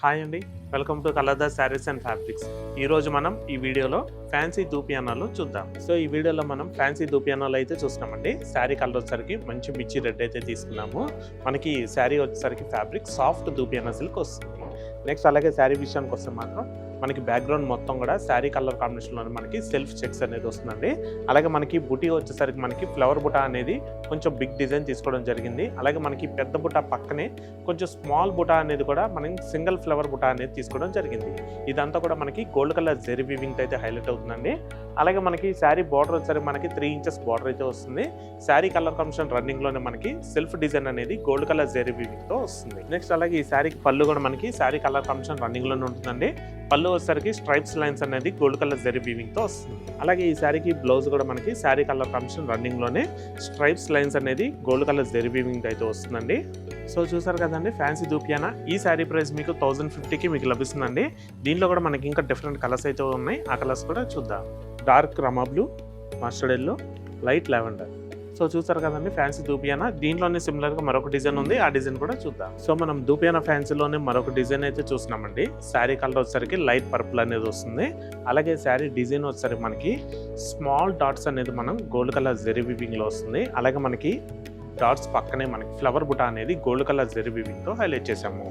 Hi అండి, welcome to కలర్దాస్ saris and fabrics. ఈరోజు మనం ఈ వీడియోలో ఫ్యాన్సీ దూపియానాలు చూద్దాం. సో ఈ వీడియోలో మనం ఫ్యాన్సీ దూపియానాలు అయితే చూస్తున్నామండి. శారీ కలర్ వచ్చేసరికి మంచి మిర్చి రెడ్ అయితే తీసుకున్నాము. మనకి శారీ వచ్చేసరికి ఫ్యాబ్రిక్ సాఫ్ట్ దూపియానా సిల్క్ వస్తుంది. నెక్స్ట్ అలాగే శారీ విషయానికి వస్తే మాత్రం మనకి బ్యాక్గ్రౌండ్ మొత్తం కూడా శారీ కలర్ కాంబినేషన్లో మనకి సెల్ఫ్ చెక్స్ అనేది వస్తుందండి. అలాగే మనకి బుటీ వచ్చేసరికి మనకి ఫ్లవర్ బుటా అనేది కొంచెం బిగ్ డిజైన్ తీసుకోవడం జరిగింది. అలాగే మనకి పెద్ద బుటా పక్కనే కొంచెం స్మాల్ బుటా అనేది కూడా మనం సింగిల్ ఫ్లవర్ బుటా అనేది తీసుకోవడం జరిగింది. ఇదంతా కూడా మనకి గోల్డ్ కలర్ జెరీ వీవింగ్ అయితే హైలైట్ అవుతుందండి. అలాగే మనకి శారీ బార్డర్ వచ్చేసరికి మనకి 3 ఇంచెస్ బార్డర్ అయితే వస్తుంది. శారీ కలర్ కాంబినేషన్ రన్నింగ్లోనే మనకి సెల్ఫ్ డిజైన్ అనేది గోల్డ్ కలర్ జెరీ వీవింగ్తో వస్తుంది. నెక్స్ట్ అలాగే ఈ శారీకి పళ్ళు కూడా మనకి శారీ కలర్ కాంబినేషన్ రన్నింగ్లోనే ఉంటుందండి. పళ్ళు వచ్చేసరికి స్ట్రైప్స్ లైన్స్ అనేది గోల్డ్ కలర్ జెరీ వీవింగ్తో వస్తుంది. అలాగే ఈ శారీకి బ్లౌజ్ కూడా మనకి శారీ కలర్ కాంబినేషన్ రన్నింగ్లోనే స్ట్రైప్స్ లైన్స్ అనేది గోల్డ్ కలర్ జెరీ వీవింగ్ అయితే వస్తుందండి. సో చూసారు కదండి ఫ్యాన్సీ దూపియానా. ఈ శారీ ప్రైస్ మీకు 1050కి మీకు లభిస్తుందండి. దీనిలో కూడా మనకి ఇంకా డిఫరెంట్ కలర్స్ అయితే ఉన్నాయి. ఆ కలర్స్ కూడా చూద్దాం. డార్క్ రమా blue, mustard yellow, light lavender. So చూసారు కదండి ఫ్యాన్సీ దూపియానా. దీంట్లోనే సిమిలర్గా మరొక డిజైన్ ఉంది, ఆ డిజైన్ కూడా చూద్దాం. సో మనం దూపియానా ఫ్యాన్సీలోనే మరొక డిజైన్ అయితే చూస్తున్నామండి. శారీ కలర్ వచ్చేసరికి లైట్ పర్పుల్ అనేది వస్తుంది. అలాగే శారీ డిజైన్ వచ్చేసరికి మనకి స్మాల్ డాట్స్ అనేది మనం గోల్డ్ కలర్ జెరీ వీవింగ్లో వస్తుంది. అలాగే మనకి డాట్స్ పక్కనే మనకి ఫ్లవర్ బుటా అనేది గోల్డ్ కలర్ జెరీ వీవింగ్తో హైలైట్ చేసాము.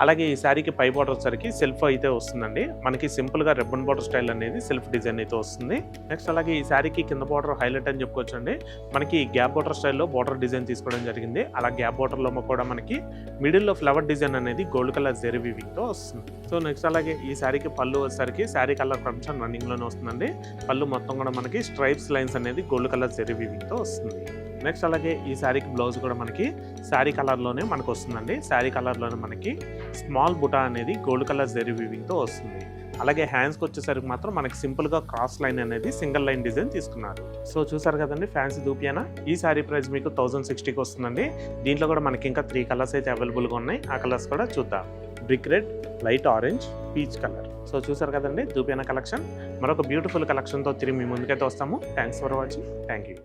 అలాగే ఈ శారీకి పై బార్డర్ వచ్చేసరికి సెల్ఫ్ అయితే వస్తుందండి. మనకి సింపుల్గా రిబ్బన్ బార్డర్ స్టైల్ అనేది సెల్ఫ్ డిజైన్ అయితే వస్తుంది. నెక్స్ట్ అలాగే ఈ శారీకి కింద బార్డర్ హైలైట్ అని చెప్పుకోవచ్చు అండి. మనకి గ్యాప్ బార్డర్ స్టైల్లో బార్డర్ డిజైన్ తీసుకోవడం జరిగింది. అలా గ్యాప్ బార్డర్లో కూడా మనకి మిడిల్లో ఫ్లవర్ డిజైన్ అనేది గోల్డ్ కలర్ జెరీ వీవింగ్తో వస్తుంది. సో నెక్స్ట్ అలాగే ఈ శారీకి పళ్ళు వచ్చేసరికి శారీ కలర్ కాంబినేషన్ రన్నింగ్లోనే వస్తుందండి. పళ్ళు మొత్తం కూడా మనకి స్ట్రైప్స్ లైన్స్ అనేది గోల్డ్ కలర్ జెరీ వీవింగ్తో వస్తుంది. నెక్స్ట్ అలాగే ఈ శారీకి బ్లౌజ్ కూడా మనకి శారీ కలర్లోనే మనకు వస్తుందండి. శారీ కలర్లోనే మనకి స్మాల్ బుటా అనేది గోల్డ్ కలర్ జెరీ వీవింగ్తో వస్తుంది. అలాగే హ్యాండ్స్కి వచ్చేసరికి మాత్రం మనకి సింపుల్గా క్రాస్ లైన్ అనేది సింగిల్ లైన్ డిజైన్ తీసుకున్నారు. సో చూసారు కదండి ఫ్యాన్సీ దూపియానా. ఈ శారీ ప్రైస్ మీకు 1060కి వస్తుందండి. దీంట్లో కూడా మనకి ఇంకా 3 కలర్స్ అయితే అవైలబుల్గా ఉన్నాయి. ఆ కలర్స్ కూడా చూద్దాం. Brick red, light orange, peach colour. So చూసారు కదండి దూపియానా కలెక్షన్. మరొక బ్యూటిఫుల్ కలెక్షన్తో తిరిగి మీ ముందుకైతే వస్తాము. Thanks for watching. Thank you.